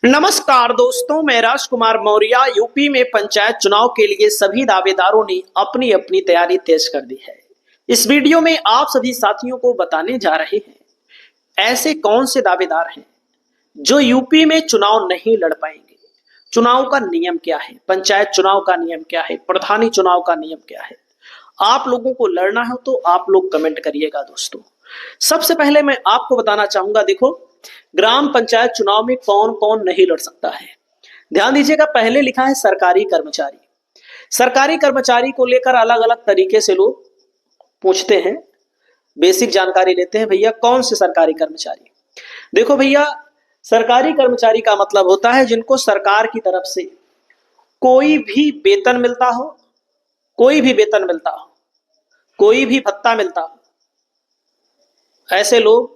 नमस्कार दोस्तों, मैं राजकुमार मौर्य। यूपी में पंचायत चुनाव के लिए सभी दावेदारों ने अपनी अपनी तैयारी तेज कर दी है। इस वीडियो में आप सभी साथियों को बताने जा रहे हैं ऐसे कौन से दावेदार हैं जो यूपी में चुनाव नहीं लड़ पाएंगे। चुनाव का नियम क्या है, पंचायत चुनाव का नियम क्या है, प्रधानी चुनाव का नियम क्या है। आप लोगों को लड़ना है तो आप लोग कमेंट करिएगा। दोस्तों, सबसे पहले मैं आपको बताना चाहूंगा, देखो ग्राम पंचायत चुनाव में कौन कौन नहीं लड़ सकता है। ध्यान दीजिएगा, पहले लिखा है सरकारी कर्मचारी। सरकारी कर्मचारी को लेकर अलग अलग तरीके से लोग पूछते हैं, बेसिक जानकारी लेते हैं। भैया कौन से सरकारी कर्मचारी? देखो भैया, सरकारी कर्मचारी का मतलब होता है जिनको सरकार की तरफ से कोई भी वेतन मिलता हो, कोई भी वेतन मिलता हो, कोई भी भत्ता मिलता हो। ऐसे लोग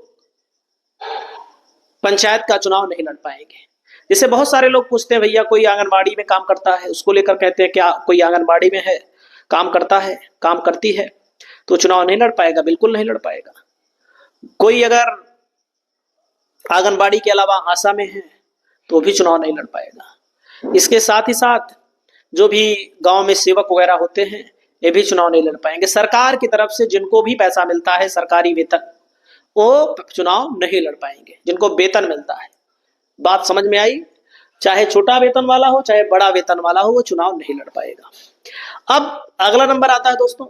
पंचायत का चुनाव नहीं लड़ पाएंगे। जैसे बहुत सारे लोग पूछते हैं, भैया कोई आंगनबाड़ी में काम करता है, उसको लेकर कहते हैं क्या कोई आंगनबाड़ी में है, काम करता है, काम करती है, तो चुनाव नहीं लड़ पाएगा? बिल्कुल नहीं लड़ पाएगा। कोई अगर आंगनबाड़ी के अलावा आशा में है तो भी चुनाव नहीं लड़ पाएगा। इसके साथ ही साथ जो भी गांव में सेवक वगैरह होते हैं, ये भी चुनाव नहीं लड़ पाएंगे। सरकार की तरफ से जिनको भी पैसा मिलता है, सरकारी वेतन, वो चुनाव नहीं लड़ पाएंगे। जिनको वेतन मिलता है, बात समझ में आई? चाहे छोटा वेतन वाला हो चाहे बड़ा वेतन वाला हो, वो चुनाव नहीं लड़ पाएगा। अब अगला नंबर आता है दोस्तों,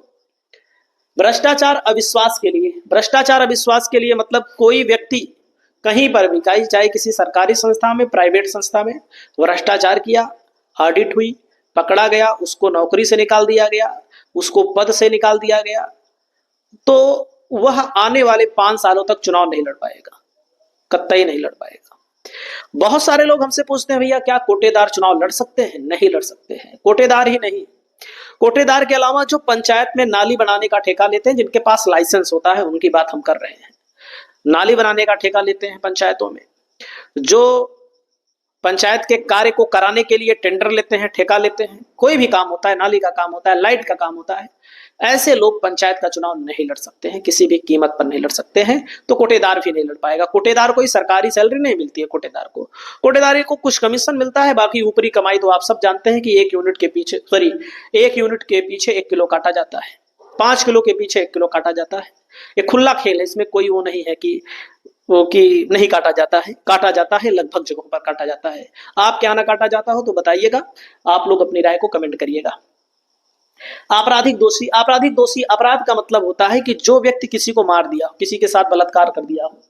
भ्रष्टाचार अविश्वास के लिए। भ्रष्टाचार अविश्वास के लिए मतलब कोई व्यक्ति कहीं पर भी, चाहे किसी सरकारी संस्था में, प्राइवेट संस्था में भ्रष्टाचार किया, ऑडिट हुई, पकड़ा गया, उसको नौकरी से निकाल दिया गया, उसको पद से निकाल दिया गया, तो वह आने वाले 5 सालों तक चुनाव नहीं लड़ पाएगा, कतई नहीं लड़ पाएगा। बहुत सारे लोग हमसे पूछते हैं, भैया क्या कोटेदार चुनाव लड़ सकते हैं? नहीं लड़ सकते हैं। कोटेदार ही नहीं, कोटेदार के अलावा जो पंचायत में नाली बनाने का ठेका लेते हैं, जिनके पास लाइसेंस होता है, उनकी बात हम कर रहे हैं। नाली बनाने का ठेका लेते हैं पंचायतों में, जो पंचायत के कार्य को कराने के लिए टेंडर लेते हैं, ठेका लेते हैं, कोई भी काम होता है, नाली का काम होता है, लाइट का काम होता है, ऐसे लोग पंचायत का चुनाव नहीं लड़ सकते हैं, किसी भी कीमत पर नहीं लड़ सकते हैं। तो कोटेदार भी नहीं लड़ पाएगा। कोटेदार को सरकारी सैलरी नहीं मिलती है। कोटेदार को कुछ कमीशन मिलता है, बाकी ऊपरी कमाई तो आप सब जानते हैं कि 1 यूनिट के पीछे 1 किलो काटा जाता है, 5 किलो के पीछे 1 किलो काटा जाता है। ये खुला खेल है, इसमें कोई वो नहीं है कि नहीं काटा जाता है। काटा जाता है, लगभग जगहों पर काटा जाता है। आप क्या ना काटा जाता हो तो बताइएगा, आप लोग अपनी राय को कमेंट करिएगा। आपराधिक दोषी। आपराधिक दोषी, अपराध का मतलब होता है कि जो व्यक्ति किसी को मार दिया हो, किसी के साथ बलात्कार कर दिया हो,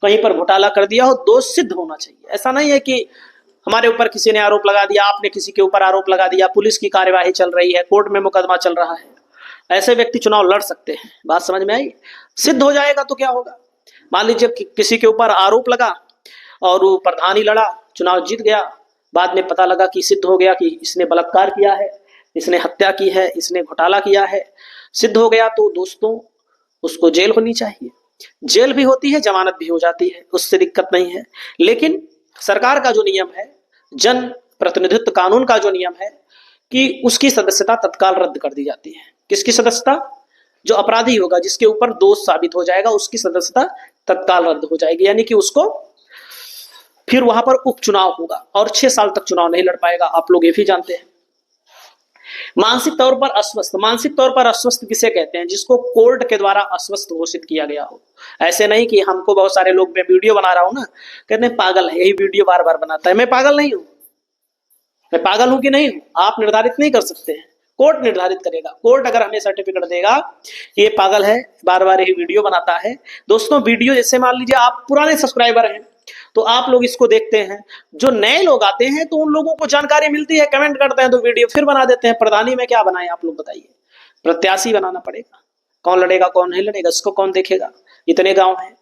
कहीं पर घोटाला कर दिया हो, दोष सिद्ध होना चाहिए। ऐसा नहीं है कि हमारे ऊपर किसी ने आरोप लगा दिया, आपने किसी के ऊपर आरोप लगा दिया, पुलिस की कार्यवाही चल रही है, कोर्ट में मुकदमा चल रहा है, ऐसे व्यक्ति चुनाव लड़ सकते हैं। बात समझ में आई? सिद्ध हो जाएगा तो क्या होगा? मान लीजिए किसी के ऊपर आरोप लगा और वो प्रधानी लड़ा, चुनाव जीत गया, बाद में पता लगा कि सिद्ध हो गया कि इसने बलात्कार किया है, इसने हत्या की है, इसने घोटाला किया है, सिद्ध हो गया, तो दोस्तों उसको जेल होनी चाहिए। जेल भी होती है, जमानत भी हो जाती है, उससे दिक्कत नहीं है। लेकिन सरकार का जो नियम है, जन प्रतिनिधित्व कानून का जो नियम है, कि उसकी सदस्यता तत्काल रद्द कर दी जाती है। किसकी सदस्यता? जो अपराधी होगा, जिसके ऊपर दोष साबित हो जाएगा, उसकी सदस्यता तत्काल रद्द हो जाएगी, यानी कि उसको फिर वहां पर उपचुनाव होगा और 6 साल तक चुनाव नहीं लड़ पाएगा। आप लोग ये भी जानते हैं। मानसिक तौर पर अस्वस्थ। मानसिक तौर पर अस्वस्थ किसे कहते हैं? जिसको कोर्ट के द्वारा अस्वस्थ घोषित किया गया हो। ऐसे नहीं कि हमको बहुत सारे लोग, मैं वीडियो बना रहा हूं ना, कहते हैं पागल है, यही वीडियो बार बार बनाता है। मैं पागल नहीं हूं। मैं पागल हूं कि नहीं हूं, आप निर्धारित नहीं कर सकते हैं, कोर्ट निर्धारित करेगा। कोर्ट अगर हमें सर्टिफिकेट देगा कि ये पागल है, बार बार यही वीडियो बनाता है। दोस्तों, वीडियो जैसे मान लीजिए आप पुराने सब्सक्राइबर हैं तो आप लोग इसको देखते हैं, जो नए लोग आते हैं तो उन लोगों को जानकारी मिलती है, कमेंट करते हैं तो वीडियो फिर बना देते हैं। प्रधानी में क्या बनाए आप लोग बताइए? प्रत्याशी बनाना पड़ेगा। कौन लड़ेगा कौन नहीं लड़ेगा, इसको कौन देखेगा? इतने गांव हैं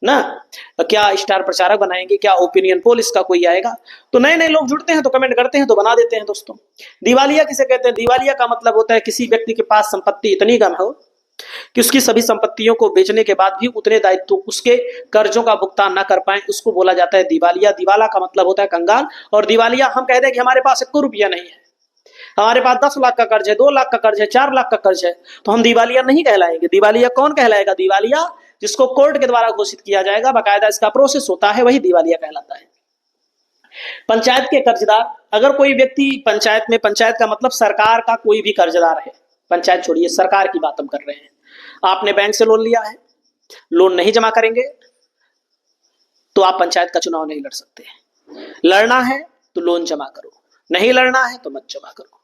ना, क्या स्टार प्रचारक बनाएंगे, क्या ओपिनियन पोल इसका कोई आएगा? तो नए नए लोग जुड़ते हैं तो कमेंट करते हैं तो बना देते हैं। दोस्तों, दिवालिया किसे कहते हैं? दिवालिया का मतलब होता है किसी व्यक्ति के पास संपत्ति इतनी कम हो कि उसकी सभी संपत्तियों को बेचने के बाद भी उतने दायित्व, उसके कर्जों का भुगतान ना कर पाए, उसको बोला जाता है दिवालिया। दिवाला का मतलब होता है कंगाल। और दिवालिया हम कहते हैं कि हमारे पास 1 रुपया नहीं है, हमारे पास 10 लाख का कर्ज है, 2 लाख का कर्ज है, 4 लाख का कर्ज है, तो हम दिवालिया नहीं कहलाएंगे। दिवालिया कौन कहलाएगा? दिवालिया जिसको कोर्ट के द्वारा घोषित किया जाएगा, बाकायदा इसका प्रोसेस होता है, वही दिवालिया कहलाता है। पंचायत के कर्जदार, अगर कोई व्यक्ति पंचायत में, पंचायत का मतलब सरकार का कोई भी कर्जदार है, पंचायत छोड़िए सरकार की बात हम कर रहे हैं, आपने बैंक से लोन लिया है, लोन नहीं जमा करेंगे तो आप पंचायत का चुनाव नहीं लड़ सकते। लड़ना है तो लोन जमा करो, नहीं लड़ना है तो मत जमा करो।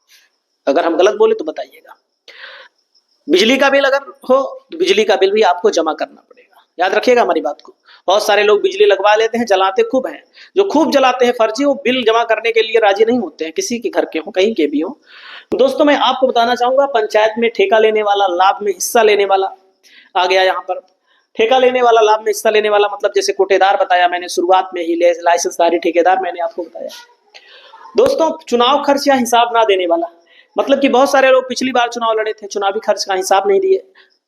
अगर हम गलत बोले तो बताइएगा। बिजली का बिल अगर हो तो बिजली का बिल भी आपको जमा करना पड़ेगा, याद रखिएगा हमारी बात को। बहुत सारे लोग बिजली लगवा लेते हैं, जलाते खूब हैं, जो खूब जलाते हैं फर्जी, वो बिल जमा करने के लिए राजी नहीं होते हैं, किसी के घर के हो कहीं के भी हो। दोस्तों मैं आपको बताना चाहूंगा, पंचायत में ठेका लेने वाला, लाभ में हिस्सा लेने वाला आ गया। यहाँ पर ठेका लेने वाला, लाभ में हिस्सा लेने वाला मतलब जैसे कोटेदार बताया मैंने शुरुआत में ही, लाइसेंसधारी ठेकेदार मैंने आपको बताया। दोस्तों चुनाव खर्च या हिसाब ना देने वाला, मतलब कि बहुत सारे लोग पिछली बार चुनाव लड़े थे, चुनावी खर्च का हिसाब नहीं दिए,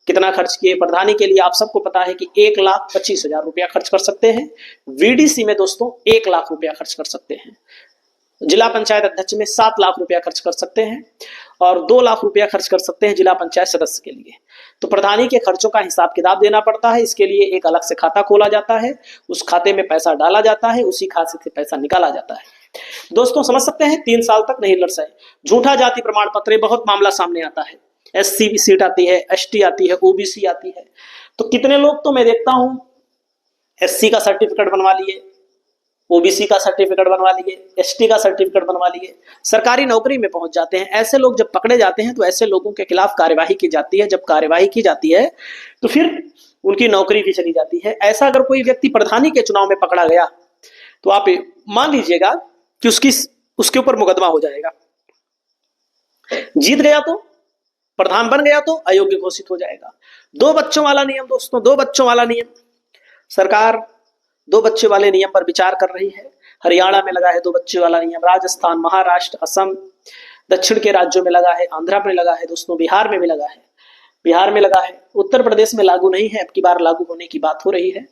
कितना खर्च किए। प्रधानी के लिए आप सबको पता है कि 1,25,000 रुपया खर्च कर सकते हैं। वीडीसी में दोस्तों 1 लाख रुपया खर्च कर सकते हैं। जिला पंचायत अध्यक्ष में 7 लाख रुपया खर्च कर सकते हैं और 2 लाख रुपया खर्च कर सकते हैं जिला पंचायत सदस्य के लिए। तो प्रधानी के खर्चों का हिसाब किताब देना पड़ता है, इसके लिए एक अलग से खाता खोला जाता है, उस खाते में पैसा डाला जाता है, उसी खाते से पैसा निकाला जाता है। दोस्तों समझ सकते हैं, 3 साल तक नहीं लड़ सके। झूठा जाति प्रमाण पत्र, बहुत मामला सामने आता है। एससी सीट आती है, एसटी आती है, ओबीसी आती है, तो कितने लोग तो मैं देखता हूं एससी का सर्टिफिकेट बनवा लिए, ओबीसी का सर्टिफिकेट बनवा लिए, एसटी का सर्टिफिकेट बनवा लिए, सरकारी नौकरी में पहुंच जाते हैं। ऐसे लोग जब पकड़े जाते हैं तो ऐसे लोगों के खिलाफ कार्यवाही की जाती है। जब कार्यवाही की जाती है तो फिर उनकी नौकरी भी चली जाती है। ऐसा अगर कोई व्यक्ति प्रधानी के चुनाव में पकड़ा गया तो आप मान लीजिएगा कि उसके ऊपर मुकदमा हो जाएगा। जीत गया तो, प्रधान बन गया तो अयोग्य घोषित हो जाएगा। 2 बच्चों वाला नियम दोस्तों, 2 बच्चों वाला नियम, सरकार 2 बच्चे वाले नियम पर विचार कर रही है। हरियाणा में लगा है 2 बच्चे वाला नियम, राजस्थान, महाराष्ट्र, असम, दक्षिण के राज्यों में लगा है, आंध्र में लगा है दोस्तों, बिहार में भी लगा है, बिहार में लगा है, उत्तर प्रदेश में लागू नहीं है। अब की बार लागू होने की बात हो रही है।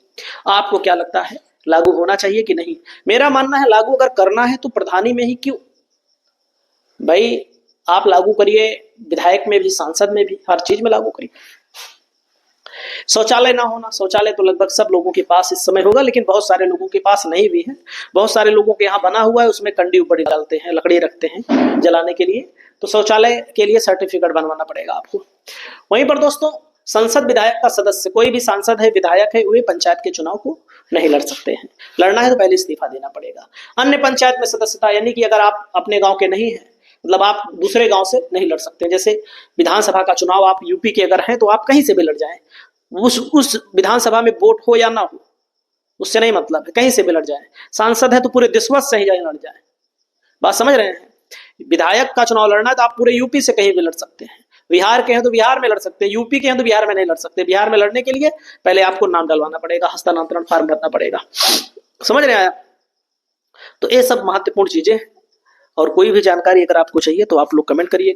आपको क्या लगता है, लागू होना चाहिए कि नहीं? मेरा मानना है लागू अगर करना है तो प्रधानी में ही क्यों भाई, आप लागू करिए, विधायक में भी, सांसद में भी, हर चीज में लागू करिए। शौचालय ना होना, शौचालय तो लगभग सब लोगों के पास इस समय होगा, लेकिन बहुत सारे लोगों के पास नहीं भी है। बहुत सारे लोगों के यहाँ बना हुआ है, उसमें कंडी ऊपर डालते हैं, लकड़ी रखते हैं जलाने के लिए, तो शौचालय के लिए सर्टिफिकेट बनवाना पड़ेगा आपको। वहीं पर दोस्तों संसद विधायक का सदस्य, कोई भी सांसद है, विधायक है, वे पंचायत के चुनाव को नहीं लड़ सकते हैं। लड़ना है तो पहले इस्तीफा देना पड़ेगा। अन्य पंचायत में सदस्यता, यानी कि अगर आप अपने गांव के नहीं है, मतलब आप दूसरे गांव से नहीं लड़ सकते। जैसे विधानसभा का चुनाव आप यूपी के अगर हैं तो आप कहीं से भी लड़ जाएं, उस विधानसभा में वोट हो या ना हो उससे नहीं मतलब है, कहीं से भी लड़ जाए। सांसद है तो पूरे देशभर से ही लड़ जाए। बात समझ रहे हैं? विधायक का चुनाव लड़ना है तो आप पूरे यूपी से कहीं भी लड़ सकते हैं। बिहार के हैं तो बिहार में लड़ सकते हैं, यूपी के हैं तो बिहार में नहीं लड़ सकते। बिहार में लड़ने के लिए पहले आपको नाम डलवाना पड़ेगा, हस्तांतरण फॉर्म भरना पड़ेगा। समझ रहे हैं? तो ये सब महत्वपूर्ण चीजें हैं। और कोई भी जानकारी अगर आपको चाहिए तो आप लोग कमेंट करिएगा।